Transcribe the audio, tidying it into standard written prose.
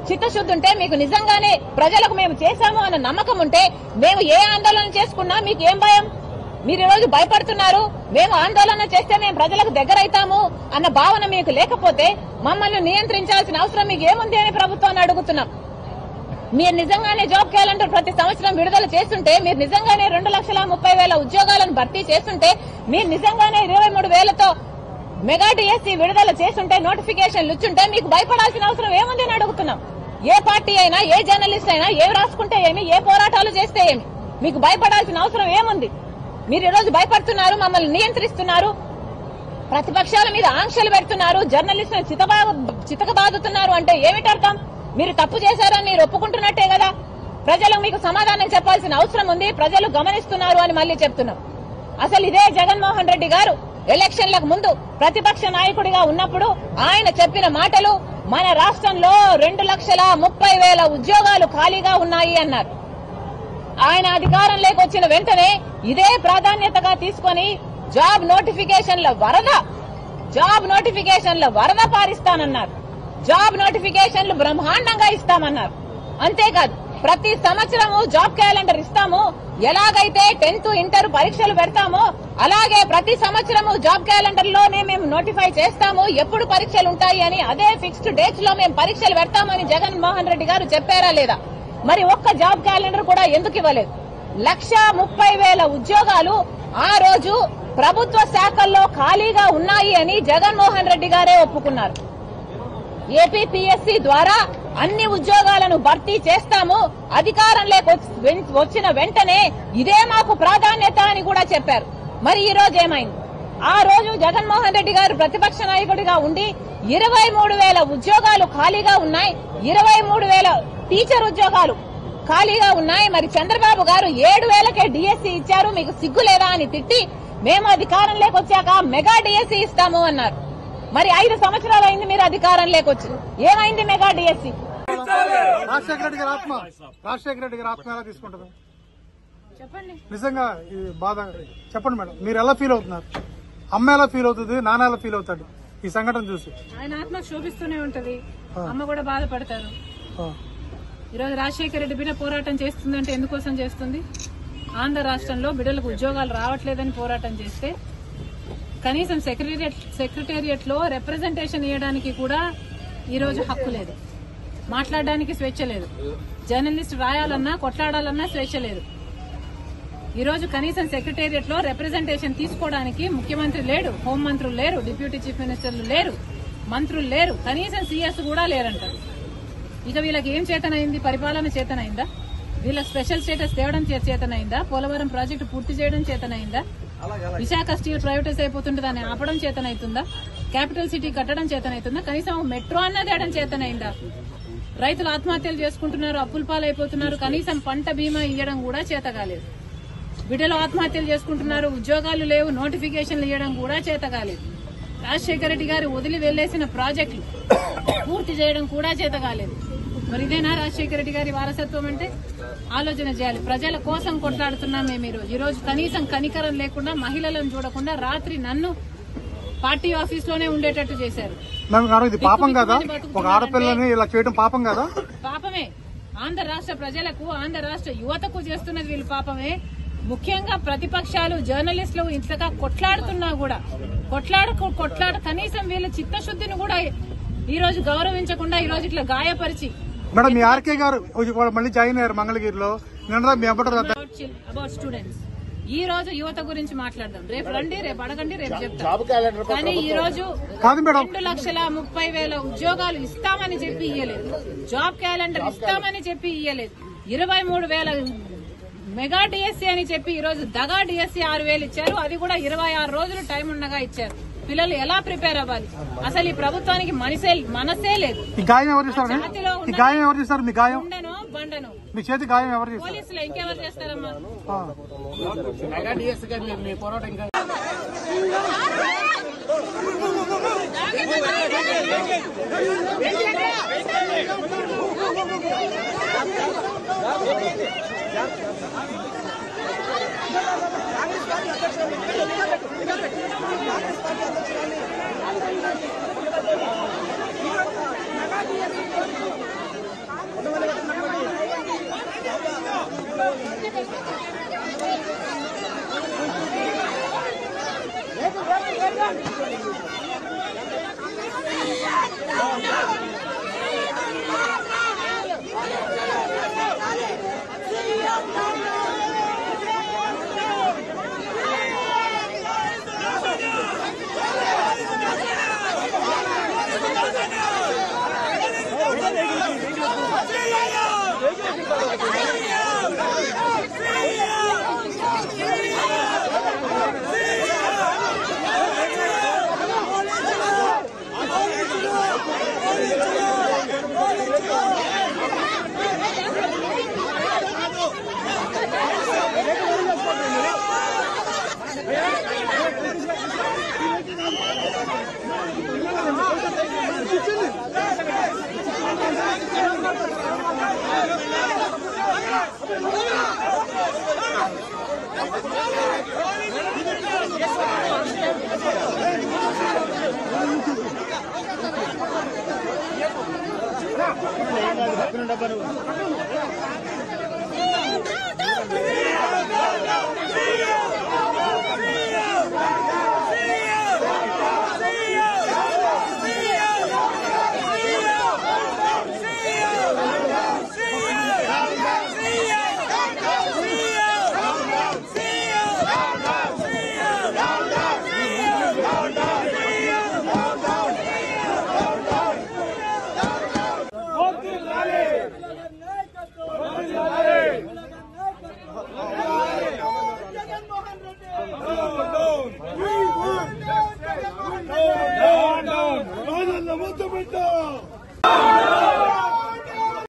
చిత్తశుద్ధి ఉంటే, మీకు నిజంగానే ప్రజలకు మేము చేశాము అన్న నమ్మకం ఉంటే, మేము ఏ ఆందోళన చేసుకున్నా మీకు ఏం భయం? మీరు ఈ రోజు భయపడుతున్నారు. మేము ఆందోళన చేస్తే మేము ప్రజలకు దగ్గర అవుతాము అన్న భావన మీకు లేకపోతే మమ్మల్ని నియంత్రించాల్సిన అవసరం మీకు ఏముంది అని ప్రభుత్వాన్ని అడుగుతున్నాం. మీరు నిజంగానే జాబ్ క్యాలెండర్ ప్రతి సంవత్సరం విడుదల చేస్తుంటే, మీరు నిజంగానే 2,30,000 ఉద్యోగాలను భర్తీ చేస్తుంటే, మీరు నిజంగానే 23,000తో మెగా డిఎస్సీ విడుదల చేస్తుంటే, నోటిఫికేషన్లు ఇచ్చుంటే మీకు భయపడాల్సిన అవసరం ఏముంది అని అడుగుతున్నాం. ఏ పార్టీ అయినా, ఏ జర్నలిస్ట్ అయినా ఏం రాసుకుంటే ఏమి, ఏ పోరాటాలు చేస్తే ఏమి, మీకు భయపడాల్సిన అవసరం ఏముంది? మీరు ఈ రోజు భయపడుతున్నారు, మమ్మల్ని నియంత్రిస్తున్నారు, ప్రతిపక్షాల మీద ఆంక్షలు పెడుతున్నారు, జర్నలిస్టులను చితకబాదుతున్నారు అంటే ఏమిటి అర్థం? మీరు తప్పు చేశారని మీరు ఒప్పుకుంటున్నట్టే కదా. ప్రజలకు మీకు సమాధానం చెప్పాల్సిన అవసరం ఉంది. ప్రజలు గమనిస్తున్నారు అని మళ్లీ చెప్తున్నాం. అసలు ఇదే జగన్మోహన్ రెడ్డి గారు ఎలక్షన్లకు ముందు ప్రతిపక్ష నాయకుడిగా ఉన్నప్పుడు ఆయన చెప్పిన మాటలు, మన రాష్ట్రంలో 2,30,000 ఉద్యోగాలు ఖాళీగా ఉన్నాయి అన్నారు. ఆయన అధికారంలోకి వచ్చిన వెంటనే ఇదే ప్రాధాన్యతగా తీసుకుని జాబ్ నోటిఫికేషన్ల వరద పారిస్తానన్నారు. జాబ్ నోటిఫికేషన్లు బ్రహ్మాండంగా ఇస్తామన్నారు. అంతేకాదు, ప్రతి సంవత్సరము జాబ్ క్యాలెండర్ ఇస్తాము, ఎలాగైతే 10th ఇంటర్ పరీక్షలు పెడతామో అలాగే ప్రతి సంవత్సరము జాబ్ క్యాలెండర్ లోనే మేము నోటిఫై చేస్తాము ఎప్పుడు పరీక్షలు ఉంటాయి అని. అదే ఫిక్స్డ్ డేట్స్ లో మేము పరీక్షలు పెడతామని జగన్మోహన్ రెడ్డి గారు చెప్పారా లేదా? మరి ఒక్క జాబ్ క్యాలెండర్ కూడా ఎందుకు ఇవ్వలేదు? 1,30,000 ఉద్యోగాలు ఆ రోజు ప్రభుత్వ శాఖల్లో ఖాళీగా ఉన్నాయి అని జగన్మోహన్ రెడ్డి గారే ఒప్పుకున్నారు. ఏపీపీఎస్సీ ద్వారా అన్ని ఉద్యోగాలను భర్తీ చేస్తాము, అధికారంలోకి వచ్చిన వెంటనే ఇదే మాకు ప్రాధాన్యత అని కూడా చెప్పారు. మరి ఈ రోజు ఏమైంది? ఆ రోజు జగన్మోహన్ రెడ్డి గారు ప్రతిపక్ష నాయకుడిగా ఉండి 23,000 ఉద్యోగాలు ఖాళీగా ఉన్నాయి, 23,000 టీచర్ ఉద్యోగాలు ఖాళీగా ఉన్నాయి. మరి చంద్రబాబు గారు 7,000కే డిఎస్సీ ఇచ్చారు, మీకు సిగ్గు లేదా అని తిట్టి, మేము అధికారంలోకి వచ్చాక మెగా డిఎస్సీ ఇస్తాము అన్నారు. మరి 5 సంవత్సరాలు అయింది మీరు అధికారంలోకి వచ్చి, ఏమైంది మెగా డిఎస్సీ? రాజశేఖర రెడ్డి గారి ఆత్మ ఎలా తీసుకుంటారు? చెప్పండి. నిజంగా బాధ చెప్పండి మేడం, మీరు ఎలా ఫీల్ అవుతున్నారు? అమ్మ ఎలా ఫీల్ అవుతుంది, నాన్న ఎలా ఫీల్ అవుతాడు ఈ సంఘటన చూసి? ఆయన ఆత్మ శోభిస్తూనే ఉంటది, అమ్మ కూడా బాధపడతారు. ఈరోజు రాజశేఖర రెడ్డి బిడ్డ పోరాటం చేస్తుందంటే ఎందుకోసం చేస్తుంది? ఆంధ్ర రాష్ట్రంలో బిడ్డలకు ఉద్యోగాలు రావట్లేదని పోరాటం చేస్తే, కనీసం సెక్రటేరియట్ లో రిప్రజెంటేషన్ ఇవ్వడానికి కూడా ఈరోజు హక్కు లేదు, మాట్లాడడానికి స్వేచ్ఛ లేదు, జర్నలిస్ట్ రాయాలన్నా కొట్లాడాలన్నా స్వేచ్ఛ లేదు. ఈరోజు కనీసం సెక్రటేరియట్ లో రిప్రజెంటేషన్ తీసుకోవడానికి ముఖ్యమంత్రి లేడు, హోంమంత్రులు లేరు, డిప్యూటీ చీఫ్ మినిస్టర్లు లేరు, మంత్రులు లేరు, కనీసం సీఎస్ కూడా లేరంటారు. ఇక వీళ్ళకి ఏం చేతనైంది? పరిపాలన చేతనైందా? వీళ్ళ స్పెషల్ స్టేటస్ తేవడం చేతనైందా? పోలవరం ప్రాజెక్టు పూర్తి చేయడం చేతనైందా? విశాఖ స్టీల్ ప్రైవేటైజ్ అయిపోతుంటే దాన్ని ఆపడం చేతనైతుందా? క్యాపిటల్ సిటీ కట్టడం చేతనైతుందా? కనీసం మెట్రో అన్నది తేయడం చేతనైందా? రైతులు ఆత్మహత్యలు చేసుకుంటున్నారు, అప్పుల పాలైపోతున్నారు, కనీసం పంట బీమా ఇవ్వడం కూడా చేత కాలేదు. బిడ్డలు ఆత్మహత్యలు చేసుకుంటున్నారు, ఉద్యోగాలు లేవు, నోటిఫికేషన్లు ఇవ్వడం కూడా చేత కాలేదు. రాజశేఖర రెడ్డి గారు వదిలి వెళ్లేసిన ప్రాజెక్టులు పూర్తి చేయడం కూడా చేత కాలేదు. మరి ఇదేనా రాజశేఖర రెడ్డి గారి వారసత్వం అంటే? ఆలోచన చేయాలి. ప్రజల కోసం కొట్లాడుతున్నాం మేము ఈ రోజు. కనీసం కనికరం లేకుండా, మహిళలను చూడకుండా రాత్రి నన్ను పార్టీ ఆఫీస్ లోనే ఉండేటట్టు చేశారు. ఇది పాపం కదా? ఒక ఆడపిల్లని ఇలా చేయడం పాపం కదా? పాపమే. ఆంధ్ర రాష్ట్ర ప్రజలకు, ఆంధ్ర రాష్ట్ర యువతకు చేస్తున్నది వీళ్ళు పాపమే. ముఖ్యంగా ప్రతిపక్షాలు, జర్నలిస్టులు ఇంతగా కొట్లాడుతున్నా కూడా కొట్లాడ కనీసం వీళ్ళ చిత్తశుద్ధిని కూడా ఈ రోజు గౌరవించకుండా ఈ రోజు ఇట్లా గాయపరిచి. మేడం, మీ ఆర్కే గారు మళ్ళీ జాయిన్ అయ్యారు మంగళగిరిలో. అబౌట్ స్టూడెంట్స్ ఈ రోజు యువత గురించి మాట్లాడదాం. రేపు రండి, రేపు అడగండి, రేపు చెప్తాం. కానీ ఈ రోజు 2,30,000 ఉద్యోగాలు ఇస్తామని చెప్పి ఇయ్యలేదు, జాబ్ క్యాలెండర్ ఇస్తామని చెప్పి ఇయ్యలేదు, 23,000 మెగా డిఎస్సీ అని చెప్పి ఈ రోజు దగా డిఎస్సీ 6,000 ఇచ్చారు. అది కూడా 26 రోజులు టైం ఉండగా ఇచ్చారు. పిల్లలు ఎలా ప్రిపేర్ అవ్వాలి? అసలు ఈ ప్రభుత్వానికి మనసే లేదు. ఉండను బండను మీ చేతి గాయం ఎవరు చేస్తారు? పోలీసులు ఇంకెవరు చేస్తారమ్మా? డబ్బా